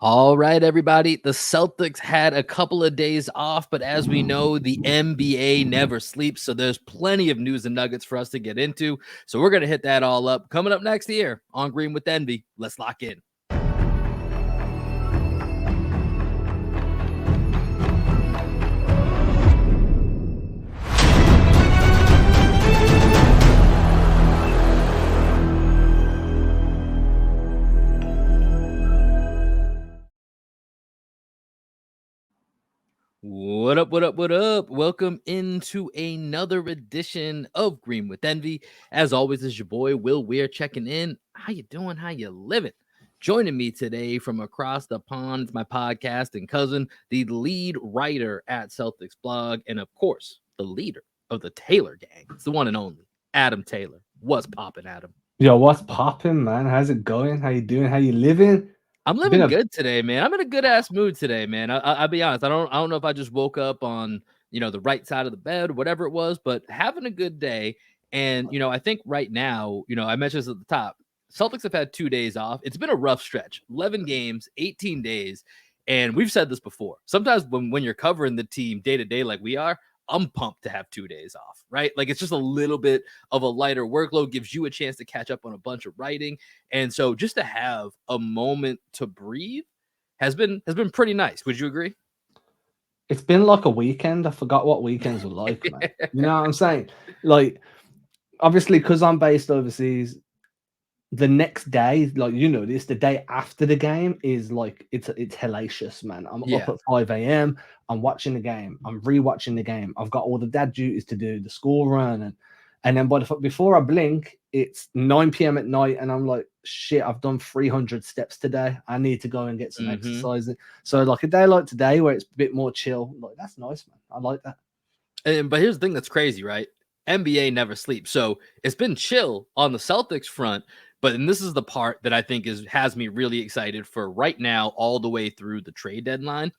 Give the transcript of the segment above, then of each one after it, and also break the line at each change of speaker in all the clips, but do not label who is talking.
All right, everybody. The Celtics had a couple of days off, but as we know, the NBA never sleeps. So there's plenty of news and nuggets for us to get into. So we're going to hit that all up coming up next year on Green with Envy. Let's lock in. What up, what up, what up? Welcome into another edition of Green with Envy. As always, is your boy Will Weir checking in. How you doing? How you living? Joining me today from across the pond is my podcast and cousin, the lead writer at Celtics blog, and of course, the leader of the Taylor gang. It's the one and only Adam Taylor. What's popping, Adam?
Yo, what's popping, man? How's it going? How you doing? How you living?
I'm
Been
living
a
good today, man. I'm in a good ass mood today, man. I'll be honest. I don't know if I just woke up on the right side of the bed, whatever it was, but having a good day. And I think right now, I mentioned this at the top. Celtics have had 2 days off. It's been a rough stretch. 11 games, 18 days, and we've said this before. Sometimes when you're covering the team day to day like we are, I'm pumped to have 2 days off, right? Like it's just a little bit of a lighter workload, gives you a chance to catch up on a bunch of writing. And so just to have a moment to breathe has been pretty nice. Would you agree?
it's been like a weekend. I forgot what weekends were like, man. You know what I'm saying? Like, obviously, because I'm based overseas, the next day, like this, the day after the game is like it's hellacious, man. I'm up
Yeah.
at 5 a.m. I'm watching the game. I'm rewatching the game. I've got all the dad duties to do, the school run, and then before I blink, it's 9 p.m. at night, and I'm like, shit, I've done 300 steps today. I need to go and get some exercise. So like a day like today, where it's a bit more chill, like that's nice, man. I like that.
But here's the thing that's crazy, right? NBA never sleeps. So it's been chill on the Celtics front. But and this is the part that I think has me really excited for right now, all the way through the trade deadline.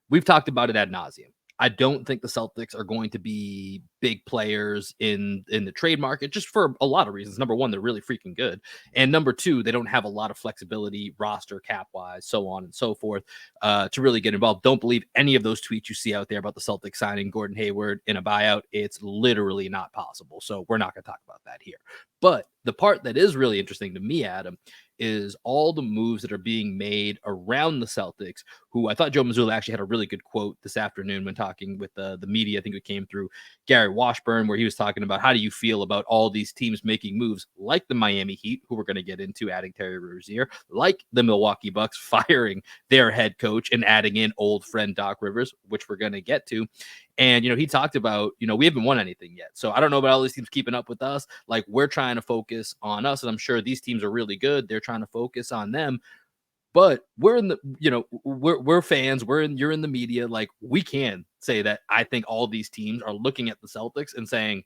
We've talked about it ad nauseum. I don't think the Celtics are going to be big players in the trade market just for a lot of reasons. Number one, they're really freaking good. And number two, they don't have a lot of flexibility, roster cap wise, so on and so forth, to really get involved. Don't believe any of those tweets you see out there about the Celtics signing Gordon Hayward in a buyout. It's literally not possible. So we're not going to talk about that here. But the part that is really interesting to me, Adam, is all the moves that are being made around the Celtics, who I thought Joe Mazzulla actually had a really good quote this afternoon when talking with the media. I think it came through Gary Washburn, where he was talking about how do you feel about all these teams making moves like the Miami Heat, who we're going to get into, adding Terry Rozier, like the Milwaukee Bucks firing their head coach and adding in old friend Doc Rivers, which we're going to get to. And, he talked about, we haven't won anything yet. So I don't know about all these teams keeping up with us. Like we're trying to focus on us. And I'm sure these teams are really good. They're trying to focus on them. But we're in the, we're fans. You're in the media. Like we can say that I think all these teams are looking at the Celtics and saying,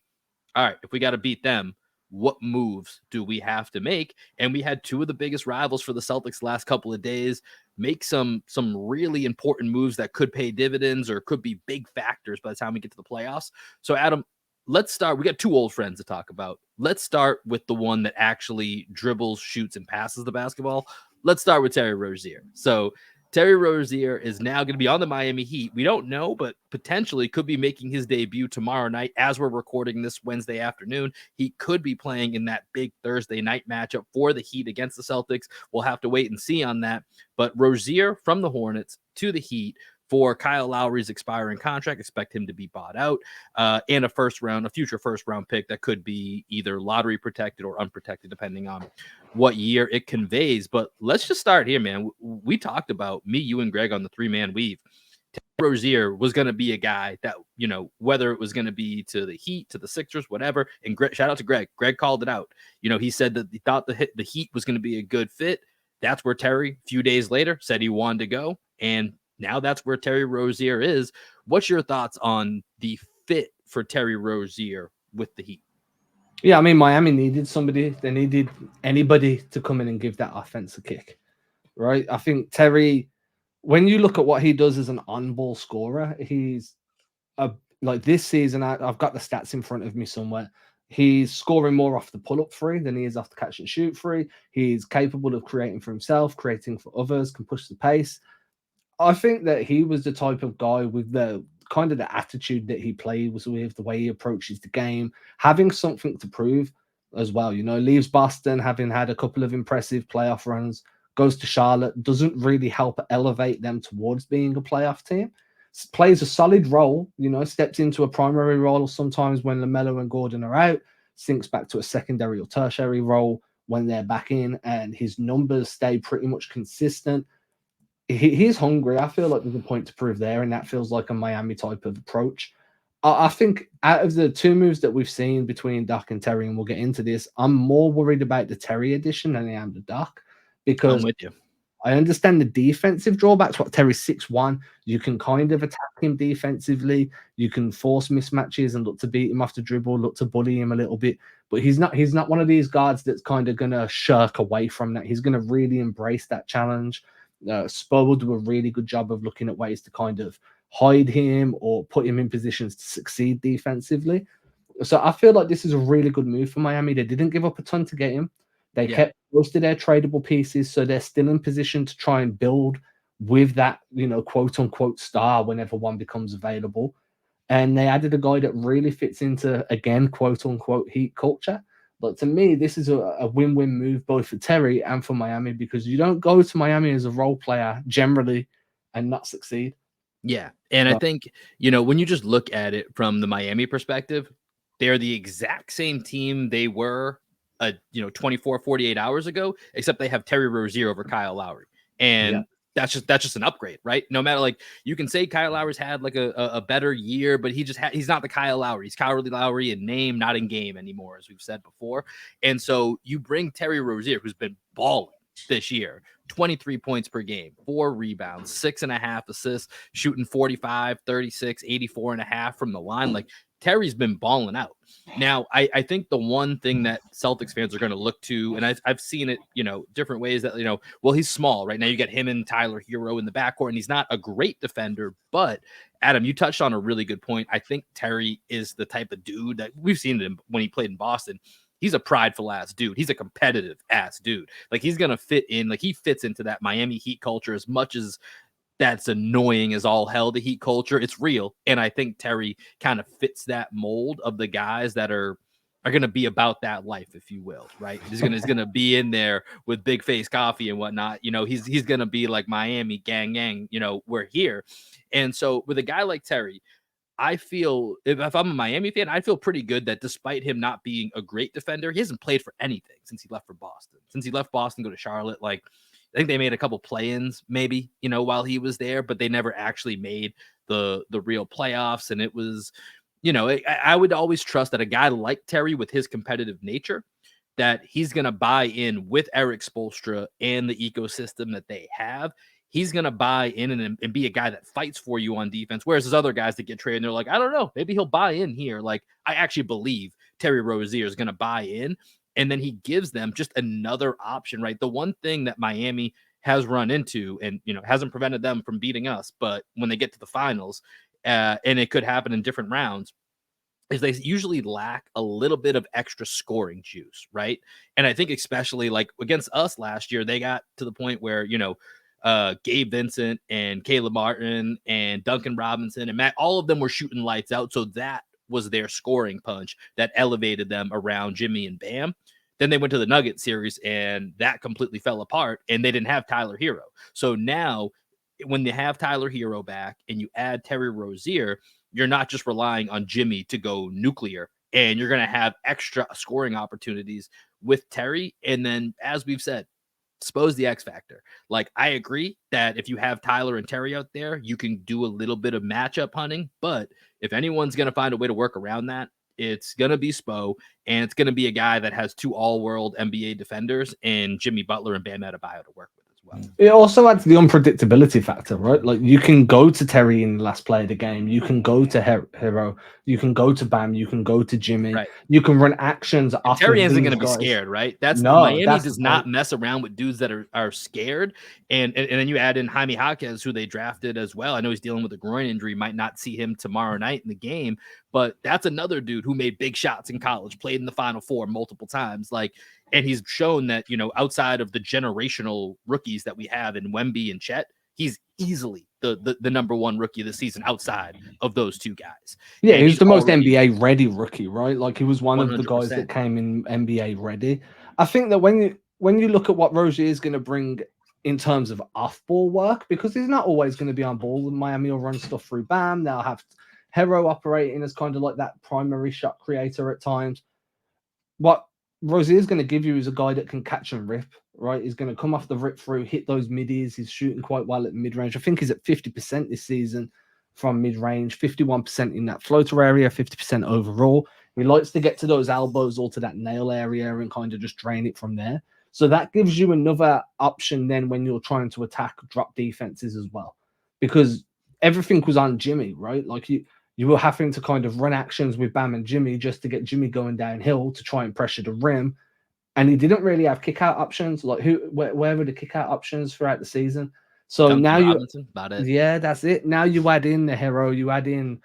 all right, if we got to beat them, what moves do we have to make? And we had two of the biggest rivals for the Celtics the last couple of days make some really important moves that could pay dividends or could be big factors by the time we get to the playoffs. So Adam, let's start. We got two old friends to talk about. Let's start with the one that actually dribbles, shoots, and passes the basketball. Let's start with Terry Rozier. So Terry Rozier is now going to be on the Miami Heat. We don't know, but potentially could be making his debut tomorrow night as we're recording this Wednesday afternoon. He could be playing in that big Thursday night matchup for the Heat against the Celtics. We'll have to wait and see on that. But Rozier from the Hornets to the Heat for Kyle Lowry's expiring contract. Expect him to be bought out, and a future first round pick that could be either lottery protected or unprotected, depending on what year it conveys. But let's just start here, man. We talked about me, you, and Greg on the 3-man weave. Rozier was going to be a guy that, whether it was going to be to the Heat, to the Sixers, whatever. And shout out to Greg. Greg called it out. He said that he thought the Heat was going to be a good fit. That's where Terry, a few days later, said he wanted to go. And now that's where Terry Rozier is. What's your thoughts on the fit for Terry Rozier with the Heat?
Yeah, I mean, Miami needed somebody. They needed anybody to come in and give that offense a kick, right? I think Terry, when you look at what he does as an on-ball scorer, he's like this season. I've got the stats in front of me somewhere. He's scoring more off the pull-up three than he is off the catch and shoot three. He's capable of creating for himself, creating for others, can push the pace. I think that he was the type of guy with the kind of the attitude that he played was with, the way he approaches the game, having something to prove as well. You know, leaves Boston having had a couple of impressive playoff runs, goes to Charlotte, doesn't really help elevate them towards being a playoff team. Plays a solid role, you know, steps into a primary role sometimes when LaMelo and Gordon are out, sinks back to a secondary or tertiary role when they're back in, and his numbers stay pretty much consistent. He's hungry. I feel like there's a point to prove there, and that feels like a Miami type of approach. I think out of the two moves that we've seen between Doc and Terry, and we'll get into this, I'm more worried about the Terry edition than I am the Doc,
I'm
because
with you.
I understand the defensive drawbacks. What, Terry's 6'1", you can kind of attack him defensively. You can force mismatches and look to beat him off the dribble, look to bully him a little bit. But he's not one of these guards that's kind of gonna shirk away from that. He's gonna really embrace that challenge. Spo will do a really good job of looking at ways to kind of hide him or put him in positions to succeed defensively. So I feel like this is a really good move for Miami. They didn't give up a ton to get him. They kept most of their tradable pieces, so they're still in position to try and build with that, you know, quote unquote star whenever one becomes available. And they added a guy that really fits into, again, quote unquote Heat culture. But to me, this is a win-win move both for Terry and for Miami, because you don't go to Miami as a role player generally and not succeed.
Yeah. And I think, you know, when you just look at it from the Miami perspective, they're the exact same team they were 24, 48 hours ago, except they have Terry Rozier over Kyle Lowry. And that's just an upgrade, right? No matter, like, you can say Kyle Lowry's had like a better year, but he's not the Kyle Lowry. He's Kyle Lowry in name, not in game anymore, as we've said before. And so you bring Terry Rozier, who's been balling this year, 23 points per game, 4 rebounds, 6.5 assists, shooting 45, 36, 84.5 from the line. Like, Terry's been balling out. Now, I think the one thing that Celtics fans are going to look to, and I've seen it, you know, different ways that, you know, well, he's small right now. You get him and Tyler Hero in the backcourt, and he's not a great defender. But Adam, you touched on a really good point. I think Terry is the type of dude that we've seen him when he played in Boston. He's a prideful ass dude. He's a competitive ass dude. Like, he's going to fit in. Like, he fits into that Miami Heat culture as much as that's annoying as all hell, the Heat culture. It's real. And I think Terry kind of fits that mold of the guys that are going to be about that life, if you will, right? He's going to be in there with Big Face Coffee and whatnot. You know, he's going to be like Miami gang, you know, we're here. And so with a guy like Terry, I feel, if I'm a Miami fan, I feel pretty good that despite him not being a great defender, he hasn't played for anything since he left for Boston. Since he left Boston, go to Charlotte, like, I think they made a couple play-ins, maybe, you know, while he was there, but they never actually made the real playoffs. And it was, you know, I would always trust that a guy like Terry, with his competitive nature, that he's going to buy in with Eric Spoelstra and the ecosystem that they have. He's going to buy in and be a guy that fights for you on defense. Whereas there's other guys that get traded and they're like, I don't know, maybe he'll buy in here. Like, I actually believe Terry Rozier is going to buy in. And then he gives them just another option, right? The one thing that Miami has run into, and, you know, hasn't prevented them from beating us, but when they get to the finals, and it could happen in different rounds, is they usually lack a little bit of extra scoring juice, right? And I think especially like against us last year, they got to the point where, you know, Gabe Vincent and Caleb Martin and Duncan Robinson and Matt, all of them were shooting lights out. So that was their scoring punch that elevated them around Jimmy and Bam. Then they went to the Nugget series and that completely fell apart and they didn't have Tyler Hero. So now when they have Tyler Hero back and you add Terry Rozier, you're not just relying on Jimmy to go nuclear, and you're going to have extra scoring opportunities with Terry. And then, as we've said, Spo's the X factor. Like, I agree that if you have Tyler and Terry out there, you can do a little bit of matchup hunting. But if anyone's going to find a way to work around that, it's going to be Spo, and it's going to be a guy that has 2 all-world NBA defenders and Jimmy Butler and Bam Adebayo to work with. well.
It also adds the unpredictability factor, right? Like you can go to Terry in the last play of the game, you can go to Hero, you can go to Bam, you can go to Jimmy,
Right.
you can run actions
And
off
Terry
of
isn't going
these
to be
guys.
scared, right? That's
No,
Miami
that's the
does
point.
not mess around with dudes that are scared. And then you add in Jaime Jaquez, who they drafted as well. I know he's dealing with a groin injury, might not see him tomorrow night in the game, but that's another dude who made big shots in college, played in the Final Four multiple times. Like, and he's shown that, you know, outside of the generational rookies that we have in Wemby and Chet, he's easily the number one rookie of the season outside of those two guys.
Yeah,
And
he's
he's
the most
already
NBA ready rookie, right? Like he was one of the guys that
100%.
came in NBA ready. I think that when you look at what Rozier is going to bring in terms of off-ball work, because he's not always going to be on ball. Miami will run stuff through Bam. They'll have Hero operating as kind of like that primary shot creator at times. What Rozier is going to give you is a guy that can catch and rip, right? He's going to come off the rip through, hit those middies. He's shooting quite well at mid range. I think he's at 50% this season from mid range, 51% in that floater area, 50% overall. He likes to get to those elbows or to that nail area and kind of just drain it from there. So that gives you another option then when you're trying to attack drop defenses as well, because everything was on Jimmy, right? Like you were having to kind of run actions with Bam and Jimmy just to get Jimmy going downhill to try and pressure the rim. And he didn't really have kick out options. Like where were the kick out options throughout the season? So
Duncan
now
Robinson, about it.
yeah, that's it. Now you add in the Hero, you add in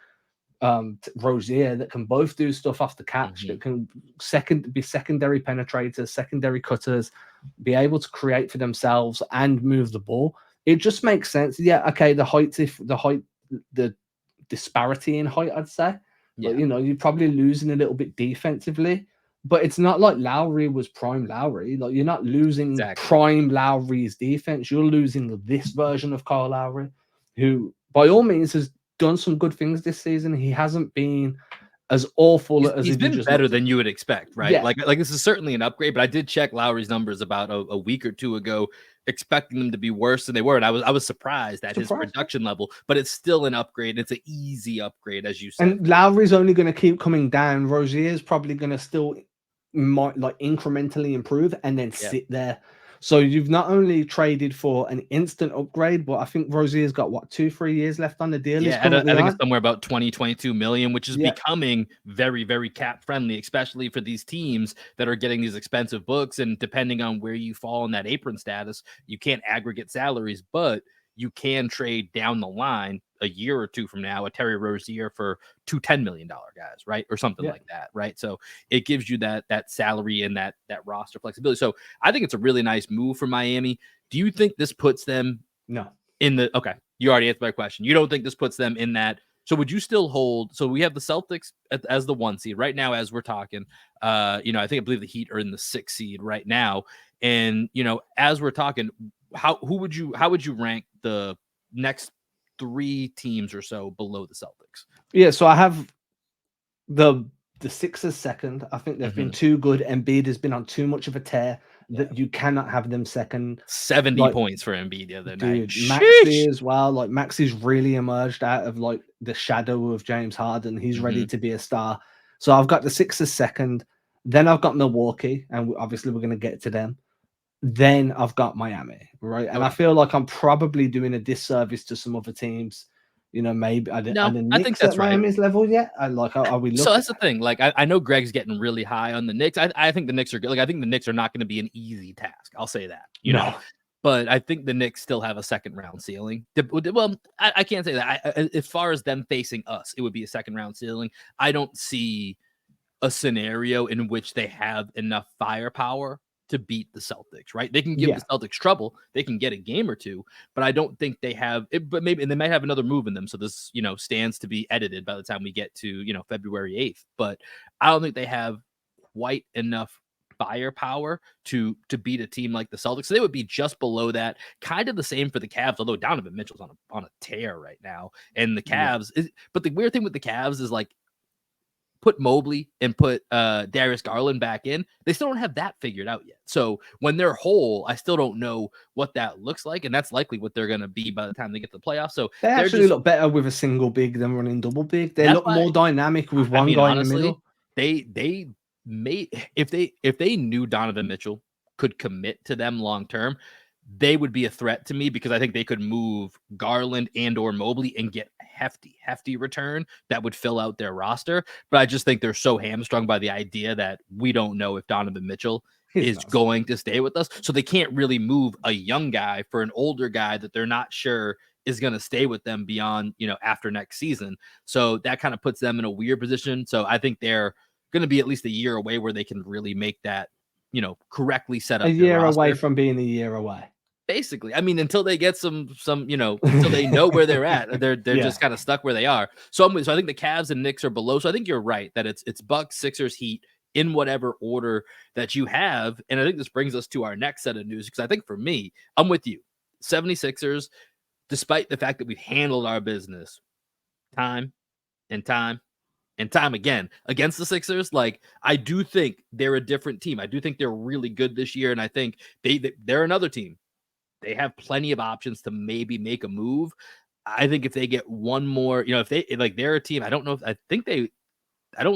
Rozier that can both do stuff off the catch, that can be secondary penetrators, secondary cutters, be able to create for themselves and move the ball. It just makes sense. Yeah, okay, the disparity in height, I'd say.
Yeah.
But you know, you're probably losing a little bit defensively. But it's not like Lowry was prime Lowry. Like you're not losing
Exactly.
prime Lowry's defense. You're losing this version of Kyle Lowry, who by all means has done some good things this season. He hasn't been as awful as
He's
if you
been
just
better
looked at.
than you would expect, right?
Yeah,
Like this is certainly an upgrade, but I did check Lowry's numbers about a week or two ago, expecting them to be worse than they were, and I was surprised at his
surprised.
production level. But it's still an upgrade. It's an easy upgrade, as you said.
And Lowry's only going to keep coming down. Rozier's probably going to still might like incrementally improve and then
Yeah.
sit there. So you've not only traded for an instant upgrade, but I think Rozier's got what 2-3 years left on the deal.
Yeah, I think it's somewhere about 20-22 million, which is becoming very, very cap friendly, especially for these teams that are getting these expensive books. And depending on where you fall in that apron status, you can't aggregate salaries, but you can trade down the line a year or two from now a Terry Rozier for two $10 million guys, right? Or something like that, right? So it gives you that salary and that roster flexibility. So I think it's a really nice move for Miami. Do you think this puts them in the okay? You already answered my question. You don't think this puts them in that? So would you still hold? So we have the Celtics as the 1 seed right now, as we're talking. I believe the Heat are in the 6 seed right now, and as we're talking, how would you rank the next 3 teams or so below the Celtics?
Yeah, so I have the Sixers second. I think they've been too good. Embiid has been on too much of a tear that you cannot have them second.
70 points for Embiid the other night.
Maxey as well. Like Maxey's really emerged out of like the shadow of James Harden. He's ready to be a star. So I've got the Sixers second. Then I've got Milwaukee, and obviously we're going to get to them. Then I've got Miami, right? And I feel like I'm probably doing a disservice to some other teams. Maybe I think that's right. Miami's level yet? Are we looking?
So that's the thing. Like, I know Greg's getting really high on the Knicks. I think the Knicks are good. Like, I think the Knicks are not going to be an easy task. I'll say that. You know, but I think the Knicks still have a second round ceiling. Well, I can't say that. As far as them facing us, it would be a second round ceiling. I don't see a scenario in which they have enough firepower to beat the Celtics, right? They can give the Celtics trouble. They can get a game or two, but I don't think they have it. But maybe, and they might have another move in them. So this, stands to be edited by the time we get to, February 8th. But I don't think they have quite enough firepower to beat a team like the Celtics. So they would be just below that. Kind of the same for the Cavs, although Donovan Mitchell's on a tear right now. And the Cavs, but the weird thing with the Cavs is like, put Mobley and put Darius Garland back in, they still don't have that figured out yet. So when they're whole, I still don't know what that looks like, and that's likely what they're going to be by the time they get to the playoffs. So
they actually look better with a single big than running double big. They look more dynamic with one guy in the middle.
They may if they knew Donovan Mitchell could commit to them long term, they would be a threat to me because I think they could move Garland and or Mobley and get hefty return that would fill out their roster. But I just think they're so hamstrung by the idea that we don't know if Donovan Mitchell is going to stay with us. So they can't really move a young guy for an older guy that they're not sure is going to stay with them beyond, after next season. So that kind of puts them in a weird position. So I think they're going to be at least a year away where they can really make that, correctly set up
a year
roster.
away from being a year away.
Basically, I mean, until they get some, until they know where they're at, they're just kind of stuck where they are. So I think the Cavs and Knicks are below. So I think you're right that it's Bucks, Sixers, Heat in whatever order that you have. And I think this brings us to our next set of news because I think for me, I'm with you. 76ers, despite the fact that we've handled our business time and time and time again against the Sixers, like I do think they're a different team. I do think they're really good this year, and I think they're another team. They have plenty of options to maybe make a move. I think if they get one more, if they they're a team, I don't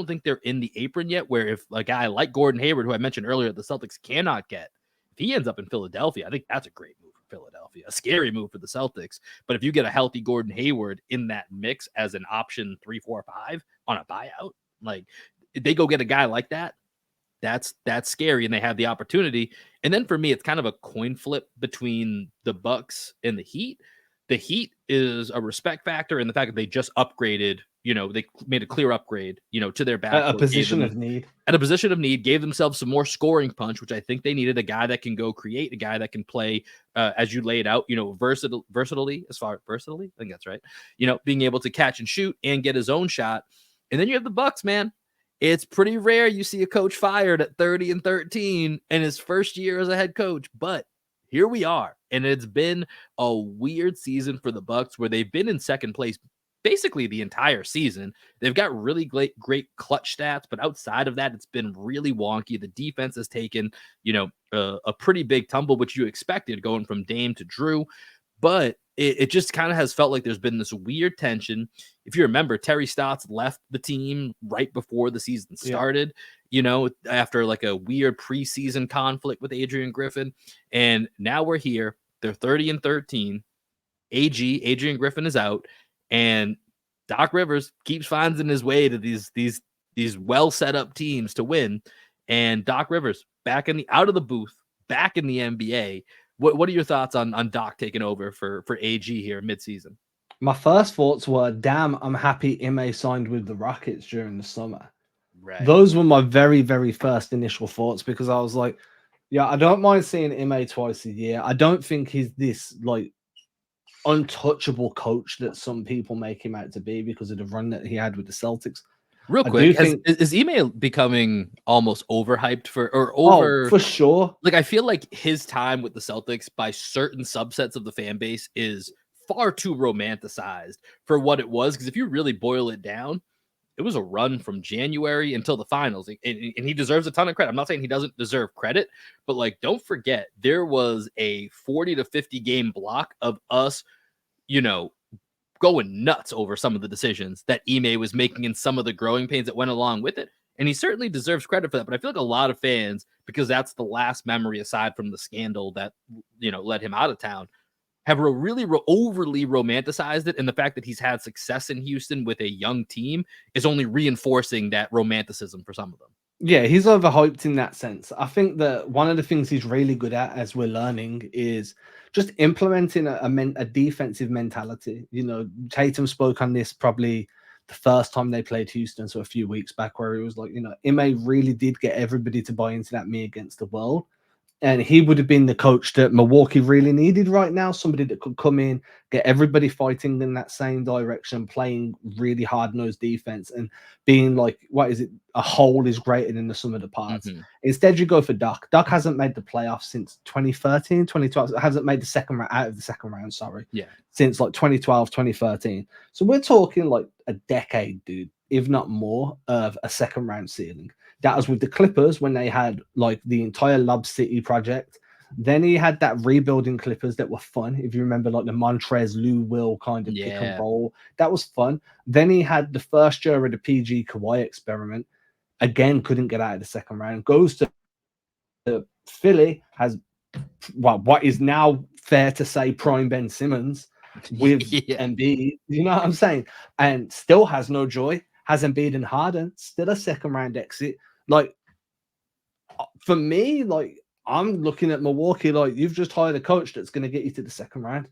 think they're in the apron yet, where if a guy like Gordon Hayward, who I mentioned earlier, the Celtics cannot get, if he ends up in Philadelphia, I think that's a great move for Philadelphia, a scary move for the Celtics. But if you get a healthy Gordon Hayward in that mix as an option 3, 4, 5 on a buyout, like if they go get a guy like that, that's scary, and they have the opportunity. And then for me, it's kind of a coin flip between the Bucks and the Heat. The Heat is a respect factor in the fact that they just upgraded, they made a clear upgrade, to their back.
A position of need.
At a position of need, gave themselves some more scoring punch, which I think they needed. A guy that can go create, a guy that can play, as you laid out, versatility, I think that's right. Being able to catch and shoot and get his own shot. And then you have the Bucks, man. It's pretty rare you see a coach fired at 30-13 in his first year as a head coach, but here we are. And it's been a weird season for the Bucks where they've been in second place basically the entire season. They've got really great clutch stats, but outside of that, it's been really wonky. The defense has taken, a pretty big tumble, which you expected going from Dame to Drew. But it just kind of has felt like there's been this weird tension. If you remember, Terry Stotts left the team right before the season started, after like a weird preseason conflict with Adrian Griffin. And now we're here. They're 30-13. Adrian Griffin is out. And Doc Rivers keeps finding his way to these well set up teams to win. And Doc Rivers back out of the booth, back in the NBA. What are your thoughts on Doc taking over for AG here midseason?
My first thoughts were, damn, I'm happy Ime signed with the Rockets during the summer.
Right.
Those were my very, very first initial thoughts because I was like, yeah, I don't mind seeing Ime twice a year. I don't think he's this like untouchable coach that some people make him out to be because of the run that he had with the Celtics.
Real quick, is Ime becoming almost overhyped
for sure?
Like I feel like his time with the Celtics by certain subsets of the fan base is far too romanticized for what it was. Because if you really boil it down, it was a run from January until the finals, and he deserves a ton of credit. I'm not saying he doesn't deserve credit, but like don't forget there was a 40 to 50 game block of us, going nuts over some of the decisions that Ime was making and some of the growing pains that went along with it. And he certainly deserves credit for that. But I feel like a lot of fans, because that's the last memory aside from the scandal that, led him out of town, have really overly romanticized it. And the fact that he's had success in Houston with a young team is only reinforcing that romanticism for some of them.
Yeah, he's overhyped in that sense. I think that one of the things he's really good at, as we're learning, is just implementing a defensive mentality. Tatum spoke on this probably the first time they played Houston, so a few weeks back, where he was like, Ime really did get everybody to buy into that me against the world. And he would have been the coach that Milwaukee really needed right now. Somebody that could come in, get everybody fighting in that same direction, playing really hard-nosed defense and being like, a whole is greater than the sum of the parts. Mm-hmm. Instead, you go for Doc. Doc hasn't made the playoffs since 2013, 2012. Hasn't made the second round out of the second round, sorry.
Yeah.
Since like 2012, 2013. So we're talking like a decade, dude, if not more, of a second round ceiling. That was with the Clippers when they had like the entire Lob City project. Then he had that rebuilding Clippers that were fun. If you remember, like the Montrez Lou Will kind of pick and roll, that was fun. Then he had the first year of the PG Kawhi experiment. Again, couldn't get out of the second round. Goes to Philly, has what is now fair to say prime Ben Simmons with
Yeah.
Embiid. You know what I'm saying? And still has no joy. Has Embiid and Harden. Still a second round exit. Like for me, like I'm looking at Milwaukee like you've just hired a coach that's going to get you to the second round.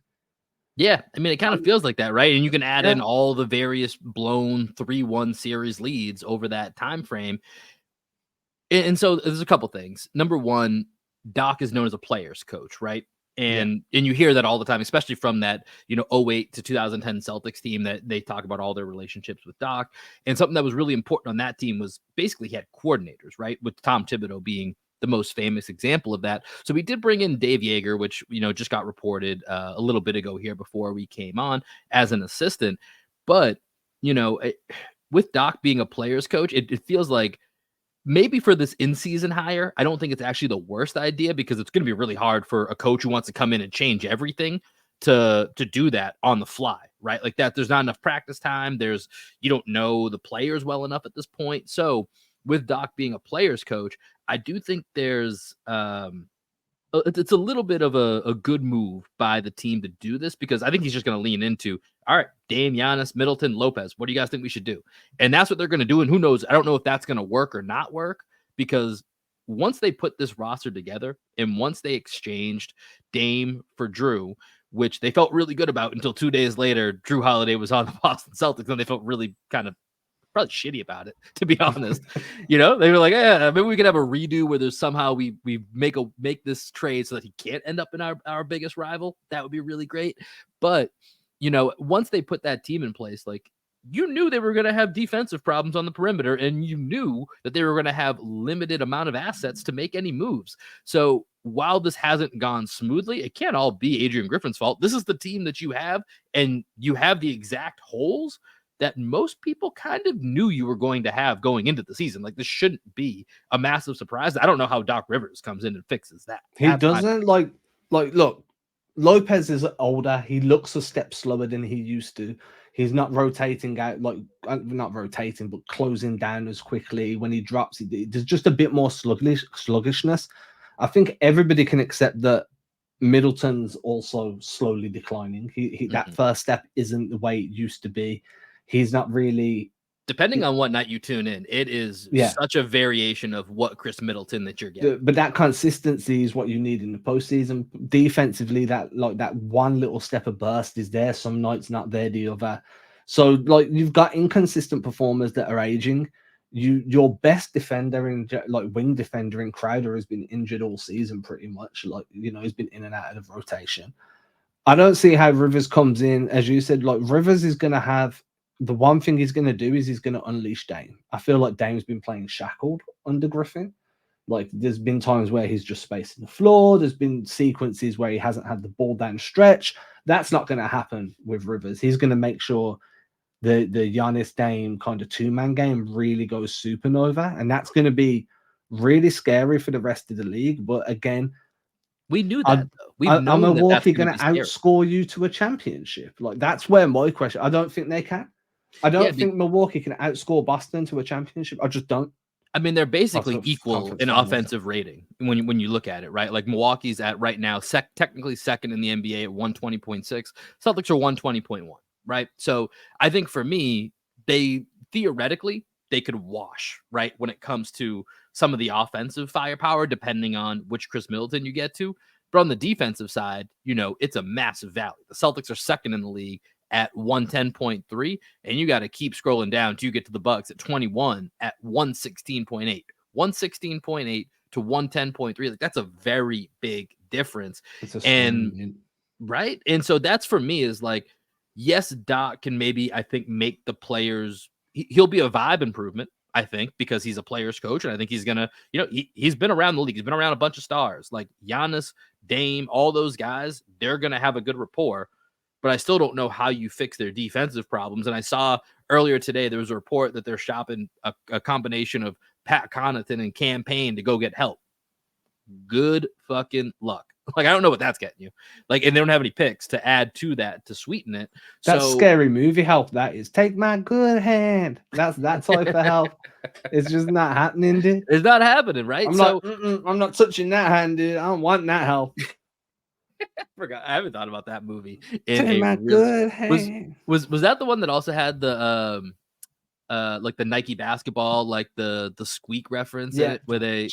Yeah, I mean, it kind of feels like that, right? And you can add in
Yeah.
all the various blown 3-1 series leads over that time frame. And so there's a couple things. Number one, Doc is known as a player's coach, right?
Yeah.
And you hear that all the time, especially from that 08 to 2010 Celtics team, that they talk about all their relationships with Doc. And something that was really important on that team was basically he had coordinators, right? With Tom Thibodeau being the most famous example of that. So we did bring in Dave Yeager, which just got reported a little bit ago here before we came on as an assistant. But with Doc being a player's coach, it feels like maybe for this in-season hire, I don't think it's actually the worst idea because it's going to be really hard for a coach who wants to come in and change everything to do that on the fly, right? Like that, there's not enough practice time. You don't know the players well enough at this point. So with Doc being a player's coach, I do think there's it's a little bit of a good move by the team to do this because I think he's just going to lean into, all right, Dame, Giannis, Middleton, Lopez. What do you guys think we should do? And that's what they're going to do. And who knows? I don't know if that's going to work or not work because once they put this roster together and once they exchanged Dame for Drew, which they felt really good about until 2 days later, Drew Holiday was on the Boston Celtics and they felt really kind of probably shitty about it, to be honest. They were like, yeah, maybe we could have a redo where there's somehow we make this trade so that he can't end up in our biggest rival. That would be really great. But once they put that team in place, like you knew they were going to have defensive problems on the perimeter, and you knew that they were going to have limited amount of assets to make any moves. So while this hasn't gone smoothly, it can't all be Adrian Griffin's fault. This is the team that you have, and you have the exact holes that most people kind of knew you were going to have going into the season. Like this shouldn't be a massive surprise. I don't know how Doc Rivers comes in and fixes that.
He doesn't like look, Lopez is older. He looks a step slower than he used to. He's not rotating out not rotating, but closing down as quickly. When he drops, there's just a bit more sluggishness. I think everybody can accept that Middleton's also slowly declining. He that first step isn't the way it used to be. He's not really.
Depending on what night you tune in, it is such a variation of what Chris Middleton that you're getting.
But that consistency is what you need in the postseason. Defensively, that one little step of burst is there. Some nights not there, the other. So like you've got inconsistent performers that are aging. Your best defender in wing defender in Crowder has been injured all season pretty much. He's been in and out of rotation. I don't see how Rivers comes in, as you said. Like Rivers is going to have. The one thing he's going to do is he's going to unleash Dame. I feel like Dame's been playing shackled under Griffin. Like there's been times where he's just spacing the floor. There's been sequences where he hasn't had the ball down stretch. That's not going to happen with Rivers. He's going to make sure the Giannis Dame kind of two-man game really goes supernova. And that's going to be really scary for the rest of the league. But again,
we knew that though. We've known
are Milwaukee
going to
outscore you to a championship? Like that's where my question. I don't think they can. I don't think Milwaukee can outscore Boston to a championship. I just don't.
I mean, they're basically equal in offensive rating when you look at it, right? Like Milwaukee's at right now, technically second in the NBA at 120.6. Celtics are 120.1, right? So I think for me, they could wash, right? When it comes to some of the offensive firepower, depending on which Chris Middleton you get to. But on the defensive side, it's a massive valley. The Celtics are second in the league at 110.3, and you got to keep scrolling down till you get to the Bucks at 21 at 116.8. 116.8 to 110.3. Like that's a very big difference. Right? And so that's for me is like, yes, Doc can maybe, I think, make the players, he'll be a vibe improvement, I think, because he's a player's coach. And I think he's going to, he's been around the league. He's been around a bunch of stars like Giannis, Dame, all those guys. They're going to have a good rapport. But I still don't know how you fix their defensive problems. And I saw earlier today, there was a report that they're shopping a combination of Pat Connaughton and Cam Payne to go get help. Good fucking luck. Like, I don't know what that's getting you. Like, and they don't have any picks to add to that to sweeten it.
That's
So
scary movie help. That is. Take my good hand. That's that type of help. It's just not happening, dude.
it's not happening, right?
I'm
So
like, I'm not touching that hand, dude. I don't want that help.
I haven't thought about that movie in
Take
a
my
real
good
was
hand.
was that the one that also had the like the Nike basketball, like the squeak reference in
Yeah.
it where they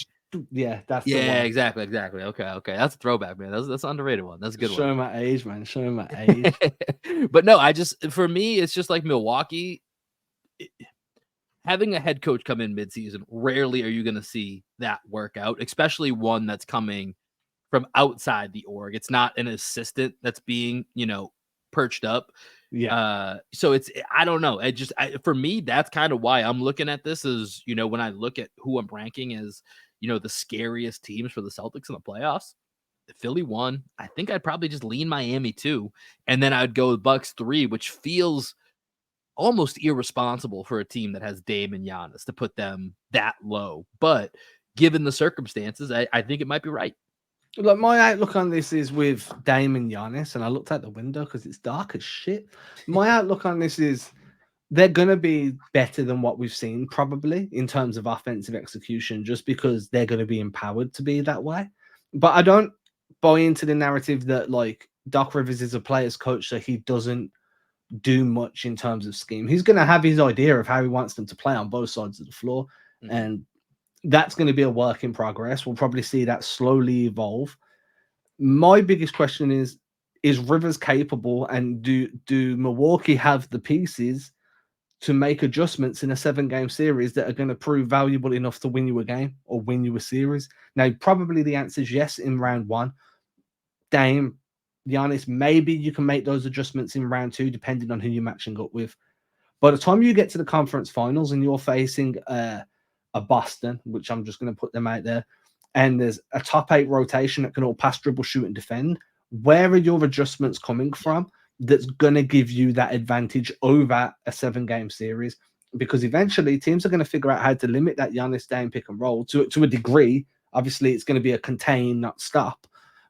Yeah, that's the
yeah,
one.
exactly. Okay. That's a throwback, man. That's an underrated one. That's a good one.
Showing my age, man. Showing my age.
But no, for me, it's just like Milwaukee having a head coach come in midseason. Rarely are you going to see that work out, especially one that's coming from outside the org. It's not an assistant that's being, perched up.
Yeah.
So I don't know. For me, that's kind of why I'm looking at this is, when I look at who I'm ranking as, the scariest teams for the Celtics in the playoffs. Philly 1. I think I'd probably just lean Miami 2. And then I'd go with Bucks 3, which feels almost irresponsible for a team that has Dame and Giannis to put them that low. But given the circumstances, I think it might be right.
Look, my outlook on this is with Dame and Giannis, and I looked out the window because it's dark as shit. My outlook on this is they're going to be better than what we've seen, probably, in terms of offensive execution, just because they're going to be empowered to be that way. But I don't buy into the narrative that, like, Doc Rivers is a player's coach, so he doesn't do much in terms of scheme. He's going to have his idea of how he wants them to play on both sides of the floor.
Mm-hmm.
And that's going to be a work in progress. We'll probably see that slowly evolve. My biggest question is Rivers capable, and do Milwaukee have the pieces to make adjustments in a 7-game series that are going to prove valuable enough to win you a game or win you a series? Now, probably the answer is yes in round 1. Dame, Giannis, maybe you can make those adjustments in round 2, depending on who you're matching up with. By the time you get to the conference finals and you're facing a Boston, which I'm just going to put them out there, and there's a top 8 rotation that can all pass, dribble, shoot, and defend, where are your adjustments coming from that's going to give you that advantage over a 7-game series? Because eventually teams are going to figure out how to limit that Giannis Dame pick and roll to a degree. Obviously, it's going to be a contain, not stop.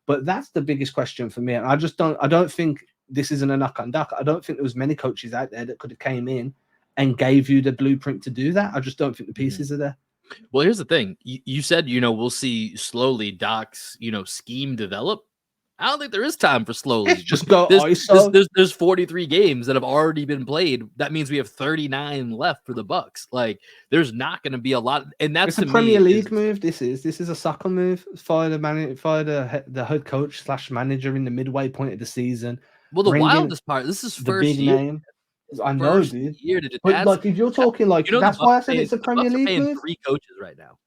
But that's the biggest question for me. And I don't think this isn't a knock on Doc. I don't think there was many coaches out there that could have came in and gave you the blueprint to do that. I just don't think the pieces are there.
Well, here's the thing. You said, we'll see slowly Doc's, scheme develop. I don't think there is time for slowly.
Just go ISO.
There's 43 games that have already been played. That means we have 39 left for the Bucks. Like, there's not going to be a lot. And that's
it's a Premier League move. This is a soccer move. Fire the head coach / manager in the midway point of the season.
Well, the wildest part, this is
the
first
big
year.
name. I know, dude. But like, if you're talking like, that's why I said it's a Premier League move.
3 coaches right now.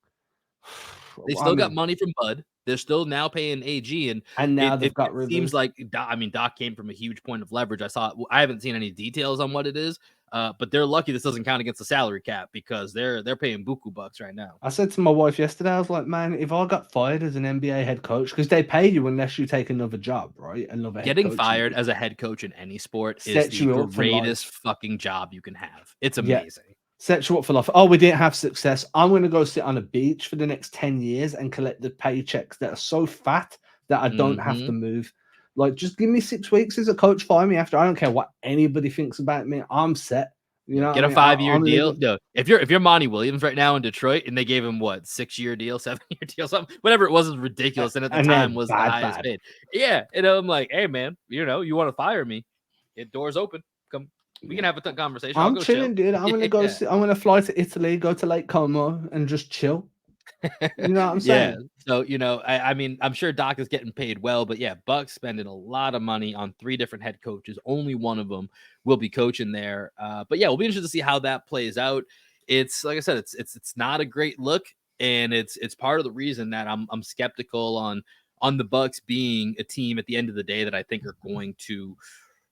They still got money from Bud. They're still now paying AG,
and now they've got Rivers.
Seems like Doc came from a huge point of leverage. I haven't seen any details on what it is, but they're lucky this doesn't count against the salary cap because they're paying buku bucks right now.
I said to my wife yesterday, I was like, man, if I got fired as an NBA head coach, because they pay you unless you take another job, right? Another
getting fired as a head coach in any sport is the greatest fucking job you can have. It's amazing.
Yeah. Set you up for life. Oh, we didn't have success. I'm going to go sit on a beach for the next 10 years and collect the paychecks that are so fat that I don't have to move. Like, just give me 6 weeks as a coach. Fire me after. I don't care what anybody thinks about me. I'm set.
Get a 5-year deal. No, if you're Monty Williams right now in Detroit and they gave him 6-year deal, 7-year deal, something, whatever it was ridiculous, and at the time was the highest paid. Yeah, and I'm like, hey man, you want to fire me? Doors open. Come. We can have a conversation.
I'm chilling, dude. I'm gonna go. I'm gonna fly to Italy, go to Lake Como, and just chill. You know what I'm saying?
Yeah. So I mean, I'm sure Doc is getting paid well, but yeah, Bucks spending a lot of money on 3 different head coaches. Only one of them will be coaching there. But yeah, we'll be interested to see how that plays out. It's like I said, it's not a great look, and it's part of the reason that I'm skeptical on the Bucks being a team at the end of the day that I think are going to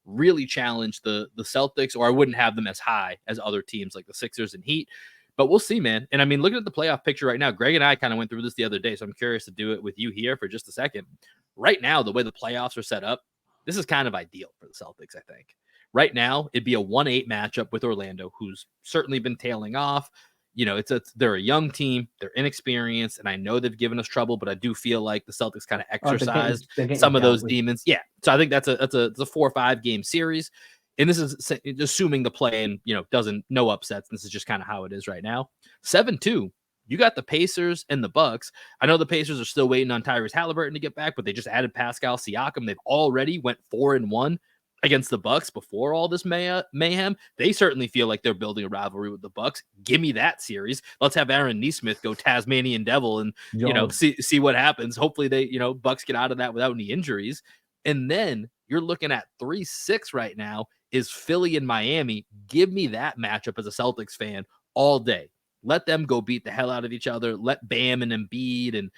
really challenge the Celtics, or I wouldn't have them as high as other teams like the Sixers and Heat. But we'll see, man. And I mean, looking at the playoff picture right now, Greg and I kind of went through this the other day, so I'm curious to do it with you here for just a second. Right now, the way the playoffs are set up, this is kind of ideal for the Celtics, I think. Right now, it'd be a 1-8 matchup with Orlando, who's certainly been tailing off. they're a young team, they're inexperienced, and I know they've given us trouble, but I do feel like the Celtics kind of exercised
they're getting
some of those
with.
demons. Yeah, so I think that's a 4 or 5 game series, and this is assuming the play-in, doesn't no upsets. This is just kind of how it is right now. 7-2. You got the Pacers and the Bucks. I know the Pacers are still waiting on Tyrese Halliburton to get back, but they just added Pascal Siakam. They've already went 4-1 against the Bucks before all this mayhem. They certainly feel like they're building a rivalry with the Bucks. Give me that series. Let's have Aaron Nesmith go Tasmanian Devil and see what happens. Hopefully they Bucks get out of that without any injuries. And then you're looking at 3-6 right now is Philly and Miami. Give me that matchup as a Celtics fan all day. Let them go beat the hell out of each other. Let Bam and Embiid and,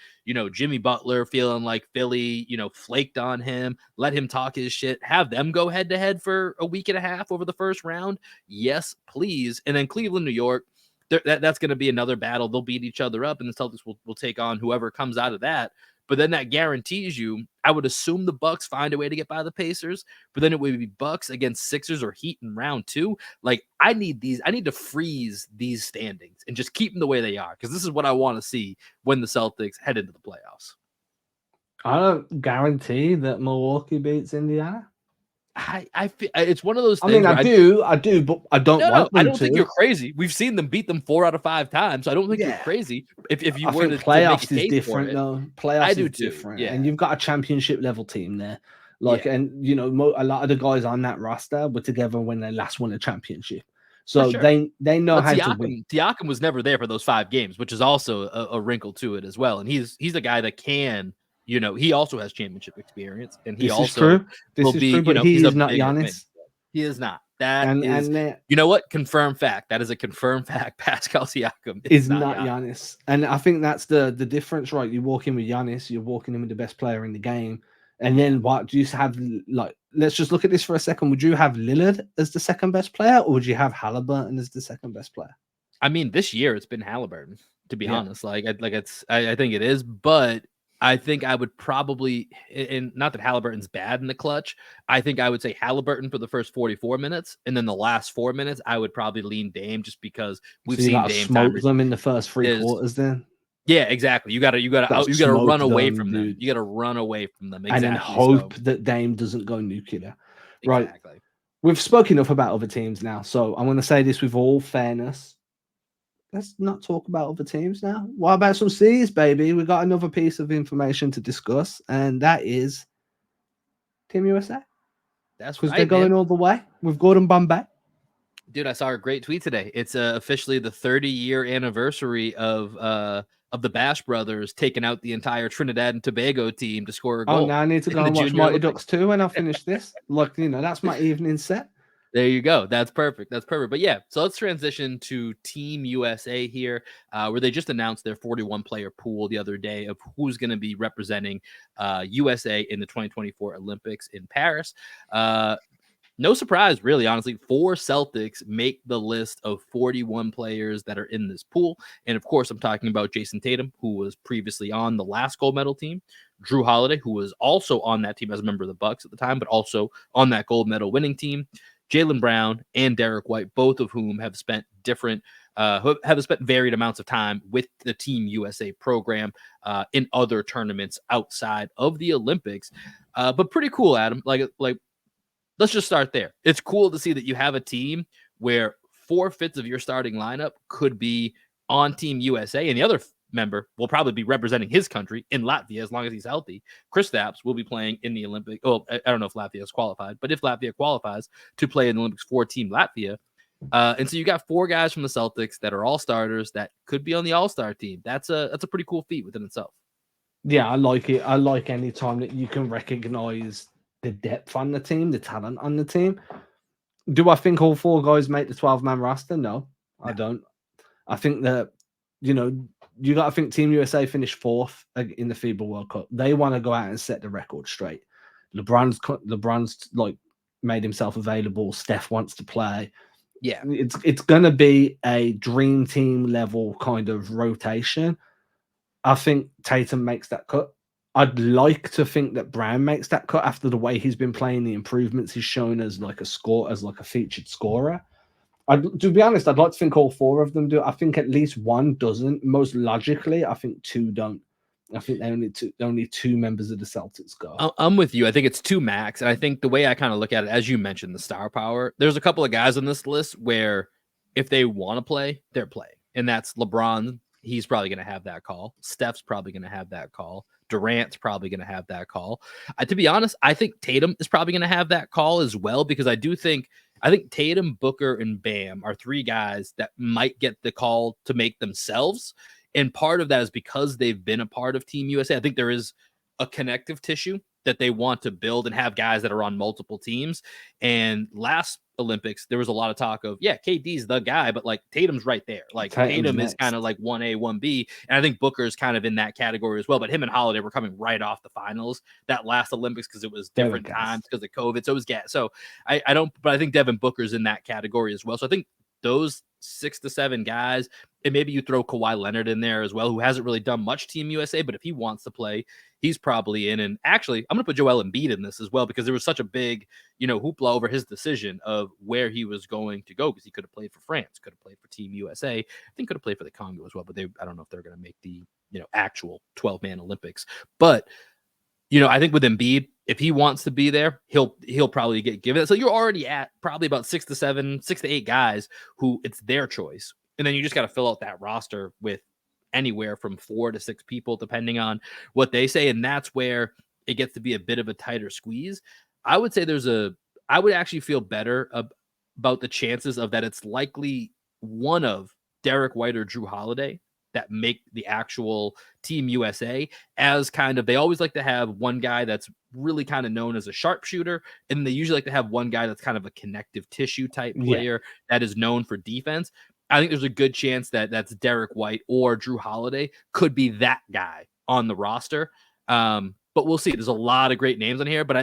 Jimmy Butler feeling like Philly, flaked on him. Let him talk his shit. Have them go head to head for a week and a half over the first round. Yes, please. And then Cleveland, New York, that's going to be another battle. They'll beat each other up and the Celtics will take on whoever comes out of that. But then that guarantees you, I would assume the Bucks find a way to get by the Pacers, but then it would be Bucks against Sixers or Heat in round 2. Like, I need to freeze these standings and just keep them the way they are, because this is what I want to see when the Celtics head into the playoffs.
I don't guarantee that Milwaukee beats Indiana.
I feel it's one of those things.
I mean, I do, but I don't want them
I don't
to.
think you're crazy. We've seen them beat them 4 out of 5 times. So I don't think you're crazy. If you were to
playoffs
to make a
is different, though. Playoffs is different, and you've got a championship level team there. And a lot of the guys on that roster were together when they last won a championship, so they know how to win.
Siakam was never there for those 5 games, which is also a wrinkle to it as well. And he's a guy that can. He also has championship experience, and he
This is true, but he is not Giannis.
He is not. You know what? Confirmed fact. That is a confirmed fact. Pascal Siakam
is not Giannis. And I think that's the difference, right? You walk in with Giannis, you're walking in with the best player in the game. And then what do you have? Like, let's just look at this for a second. Would you have Lillard as the second best player, or would you have Halliburton as the second best player?
I mean, this year it's been Halliburton, to be honest. I think it is, but I think I would probably, and not that Halliburton's bad in the clutch, I think I would say Halliburton for the first 44 minutes, and then the last 4 minutes, I would probably lean Dame, just because we've seen Dame
smoke them in the first 3 quarters. Then,
yeah, exactly. You gotta run away from them. You gotta run away from them,
and then hope that Dame doesn't go nuclear. Right. We've spoken enough about other teams now, so I'm going to say this with all fairness. Let's not talk about other teams now. What about some C's, baby? We got another piece of information to discuss, and that is Team USA.
That's
because they're going all the way with Gordon Bombay.
Dude, I saw a great tweet today. It's officially the 30-year anniversary of the Bash Brothers taking out the entire Trinidad and Tobago team to score a goal.
Oh, now I need to go and watch Mighty Ducks 2 when I finish this. That's my evening set.
There you go. That's perfect. But yeah, so let's transition to Team USA here, where they just announced their 41-player pool the other day of who's going to be representing USA in the 2024 Olympics in Paris. No surprise, really, honestly. 4 Celtics make the list of 41 players that are in this pool. And of course, I'm talking about Jason Tatum, who was previously on the last gold medal team. Drew Holiday, who was also on that team as a member of the Bucks at the time, but also on that gold medal winning team. Jaylen Brown and Derek White, both of whom have spent varied amounts of time with the Team USA program in other tournaments outside of the Olympics. But pretty cool, Adam. Like, let's just start there. It's cool to see that you have a team where 4/5 of your starting lineup could be on Team USA, and the other member will probably be representing his country in Latvia as long as he's healthy. Kristaps will be playing in the Olympics. Oh, I don't know if Latvia is qualified, but if Latvia qualifies to play in the Olympics for Team Latvia. And so you got 4 guys from the Celtics that are all starters that could be on the all-star team. That's a pretty cool feat within itself.
Yeah, I like it. I like any time that you can recognize the depth on the team, the talent on the team. Do I think all 4 guys make the 12-man roster? No, I don't. I think that, you got to think Team USA finished 4th in the FIBA World Cup. They want to go out and set the record straight. LeBron's like made himself available. Steph wants to play.
Yeah,
it's gonna be a dream team level kind of rotation. I think Tatum makes that cut. I'd like to think that Brown makes that cut after the way he's been playing, the improvements he's shown as like a featured scorer. To be honest, I'd like to think all four of them do. I think at least one doesn't. Most logically, I think two don't. I think only two members of the Celtics go.
I'm with you. I think it's two max. And I think the way I kind of look at it, as you mentioned, the star power, there's a couple of guys on this list where if they want to play, they're playing. And that's LeBron. He's probably going to have that call. Steph's probably going to have that call. Durant's probably going to have that call. To be honest, I think Tatum is probably going to have that call as well, because I think Tatum, Booker, and Bam are three guys that might get the call to make themselves. And part of that is because they've been a part of Team USA. I think there is a connective tissue that they want to build and have guys that are on multiple teams. And last Olympics, there was a lot of talk of, yeah, KD's the guy, but like Tatum's right there. Like Tatum is kind of like 1A, 1B. And I think Booker is kind of in that category as well. But him and Holiday were coming right off the finals that last Olympics because it was different times because of COVID. So it was gas. So I think Devin Booker's in that category as well. So I think those 6 to 7 guys, and maybe you throw Kawhi Leonard in there as well, who hasn't really done much Team USA, but if he wants to play, he's probably in. And actually, I'm going to put Joel Embiid in this as well, because there was such a big, hoopla over his decision of where he was going to go, because he could have played for France, could have played for Team USA, I think could have played for the Congo as well, but I don't know if they're going to make the, actual 12-man Olympics. But I think with Embiid, if he wants to be there, he'll probably get given it. So you're already at probably about 6 to 8 guys who it's their choice. And then you just got to fill out that roster with anywhere from 4 to 6 people, depending on what they say. And that's where it gets to be a bit of a tighter squeeze. I would say I would actually feel better about the chances of that it's likely one of Derek White or Drew Holiday that make the actual Team USA, as kind of, they always like to have one guy that's really kind of known as a sharpshooter, and they usually like to have one guy that's kind of a connective tissue type player that is known for defense. I think there's a good chance that that's Derek White or Drew Holiday could be that guy on the roster. But we'll see. There's a lot of great names on here, but I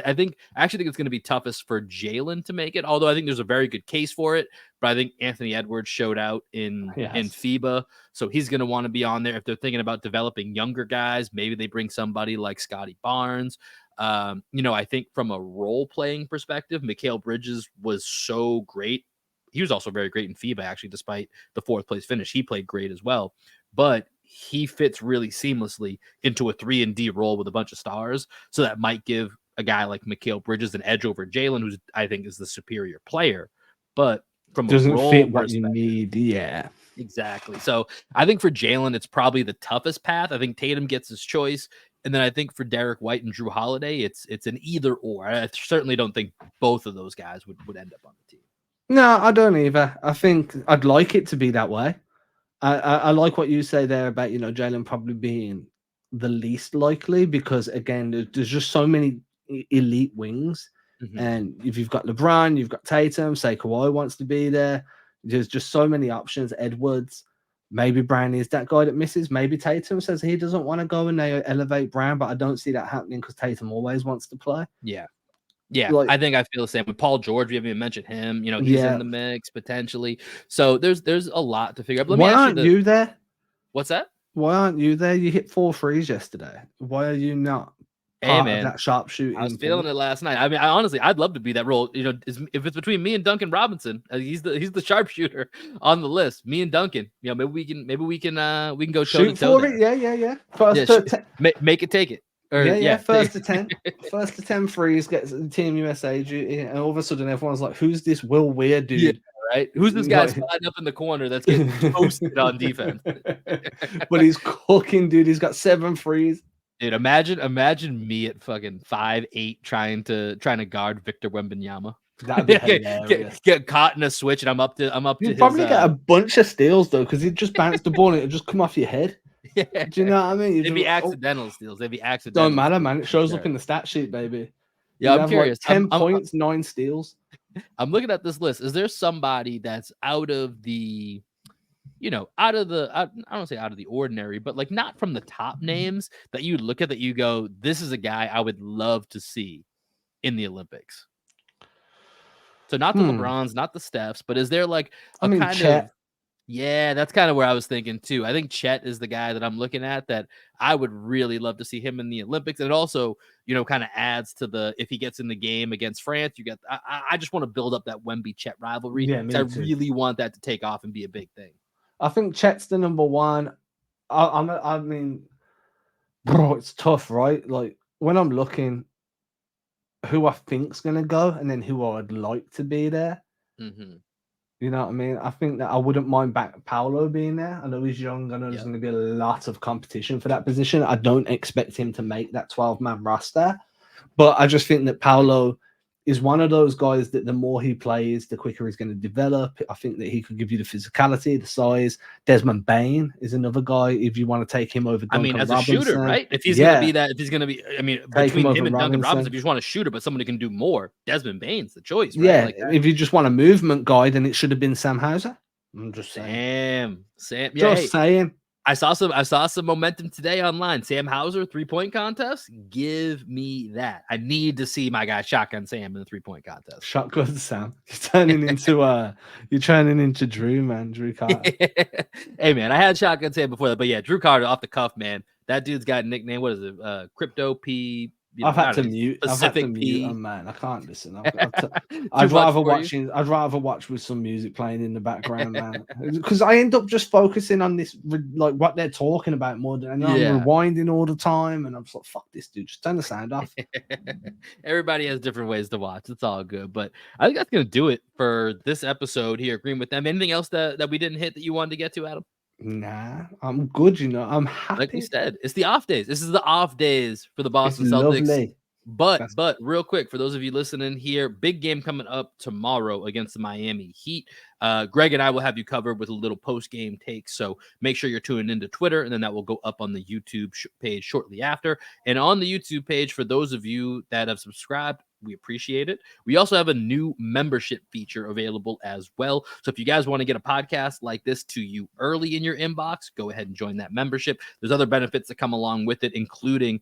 actually think it's going to be toughest for Jalen to make it, although I think there's a very good case for it. But I think Anthony Edwards showed out in FIBA, so he's going to want to be on there. If they're thinking about developing younger guys, maybe they bring somebody like Scotty Barnes. I think from a role-playing perspective, Mikal Bridges was so great. He was also very great in FIBA, actually, despite the 4th place finish. He played great as well. But he fits really seamlessly into a 3-and-D role with a bunch of stars. So that might give a guy like Mikal Bridges an edge over Jalen, who's I think is the superior player. But from
doesn't
a role
fit what you need. Yeah,
exactly. So I think for Jalen, it's probably the toughest path. I think Tatum gets his choice. And then I think for Derek White and Drew Holiday, it's an either or. I certainly don't think both of those guys would end up on the team.
No, I don't either. I think I'd like it to be that way. I like what you say there about, Jalen probably being the least likely, because, again, there's just so many elite wings. Mm-hmm. And if you've got LeBron, you've got Tatum, say Kawhi wants to be there. There's just so many options. Edwards, maybe Brown is that guy that misses. Maybe Tatum says he doesn't want to go and they elevate Brown, but I don't see that happening because Tatum always wants to play.
Yeah. Yeah, I think I feel the same with Paul George. We haven't even mentioned him. He's in the mix potentially. So there's a lot to figure out. But
why aren't you there?
What's that?
Why aren't you there? You hit 4 threes yesterday. Why are you not?
Hey, man,
that sharpshooting.
I was feeling it last night. I mean, honestly, I'd love to be that role. If it's between me and Duncan Robinson, he's the sharpshooter on the list. Me and Duncan. Maybe we can go toe to toe.
Yeah. First
make it, take it.
First to 10. First to 10 threes gets the Team USA duty, and all of a sudden everyone's like, "Who's this Will Weir dude?"
Yeah, right? Who's this guy sliding up in the corner that's getting toasted on defense?
But he's cooking, dude. He's got 7 threes.
Dude, imagine me at fucking 5'8", trying to guard Victor Wembanyama.
That'd be hilarious.
Get caught in a switch, and I'm up to.
You'd probably get a bunch of steals though, because he'd just bounce the ball and it'd just come off your head.
Yeah.
Do you know what I mean?
It'd be accidental steals. They'd be accidental.
Don't matter, man. It shows up in the stat sheet, baby.
Yeah, I'm curious.
10 points, 9 steals.
I'm looking at this list. Is there somebody that's out of the, I don't say out of the ordinary, but like not from the top names that you look at that you go, this is a guy I would love to see in the Olympics? So not the LeBrons, not the Stephs, but is there like a kind of Yeah, that's kind of where I was thinking too. I think Chet is the guy that I'm looking at that I would really love to see him in the Olympics. And it also, kind of adds to the if he gets in the game against France, you get I just want to build up that Wemby Chet rivalry.
Yeah,
I
me too.
really want that to take off and be a big thing.
I think Chet's the number one. I mean, bro, it's tough, right? Like when I'm looking who I think's gonna go and then who I would like to be there.
Mm-hmm.
You know what I mean? I think that I wouldn't mind back Paolo being there. I know he's young. I know there's going to be a lot of competition for that position. I don't expect him to make that 12-man roster, but I just think that Paolo is one of those guys that the more he plays, the quicker he's going to develop. I think that he could give you the physicality, the size. Desmond Bain is another guy if you want to take him over Duncan
as
Robinson.
a shooter, right? If he's going to be that, if he's going to be, between him and Duncan Robinson, if you just want a shooter, but someone who can do more, Desmond Bain's the choice, right?
Yeah, if you just want a movement guy, then it should have been Sam Hauser. I'm just saying.
Sam.
Yeah, just saying.
I saw some momentum today online. Sam Hauser 3-point contest. Give me that. I need to see my guy Shotgun Sam in the 3-point contest.
Shotgun Sam. You're turning into Drew, man. Drew Carter.
Hey man, I had Shotgun Sam before that, but yeah, Drew Carter off the cuff, man. That dude's got a nickname. What is it? Crypto P.
I've had to mute him, man. I can't listen. I'd rather watch with some music playing in the background, man. Because I end up just focusing on this, like what they're talking about more than I'm rewinding all the time, and I'm just like, fuck this dude. Just turn the sound off.
Everybody has different ways to watch. It's all good, but I think that's gonna do it for this episode here. Agreeing with them. Anything else that we didn't hit that you wanted to get to, Adam?
Nah, I'm good. I'm happy.
Like we said, it's the off days. This is the off days for the Boston Celtics.
Lovely.
But real quick, for those of you listening here, big game coming up tomorrow against the Miami Heat. Greg and I will have you covered with a little post-game take, so make sure you're tuning into Twitter, and then that will go up on the YouTube page shortly after. And on the YouTube page, for those of you that have subscribed, we appreciate it. We also have a new membership feature available as well. So if you guys want to get a podcast like this to you early in your inbox, go ahead and join that membership. There's other benefits that come along with it, including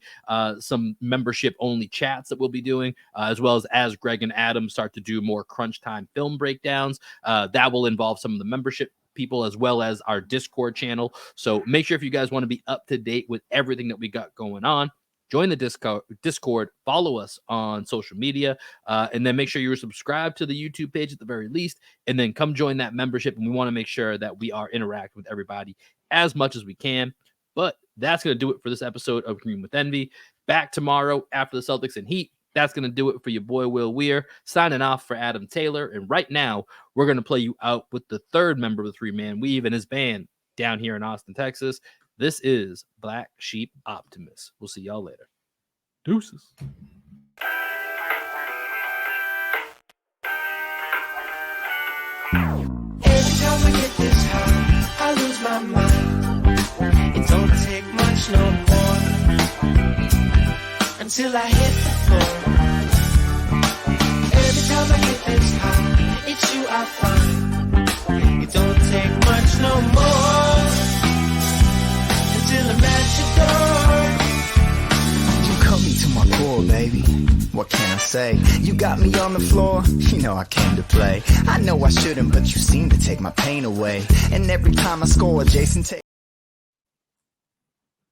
some membership-only chats that we'll be doing, as well as Greg and Adam start to do more crunch time film breakdowns. That will involve some of the membership people as well as our Discord channel. So make sure if you guys want to be up to date with everything that we got going on, join the Discord, follow us on social media, and then make sure you're subscribed to the YouTube page at the very least, and then come join that membership. And we want to make sure that we are interacting with everybody as much as we can. But that's going to do it for this episode of Green with Envy. Back tomorrow after the Celtics and Heat. That's going to do it for your boy, Will Weir. Signing off for Adam Taylor. And right now, we're going to play you out with the third member of the Three-Man Weave and his band down here in Austin, Texas. This is Black Sheep Optimus. We'll see y'all later. Deuces.
Every time I get this high, I lose my mind. It don't take much no more until I hit the floor. Every time I get this high, it's you I find. It don't take much no more until I'm at your door.
You cut me to my core, baby. What can I say? You got me on the floor, you know I came to play. I know I shouldn't, but you seem to take my pain away. And every time I score, Jason takes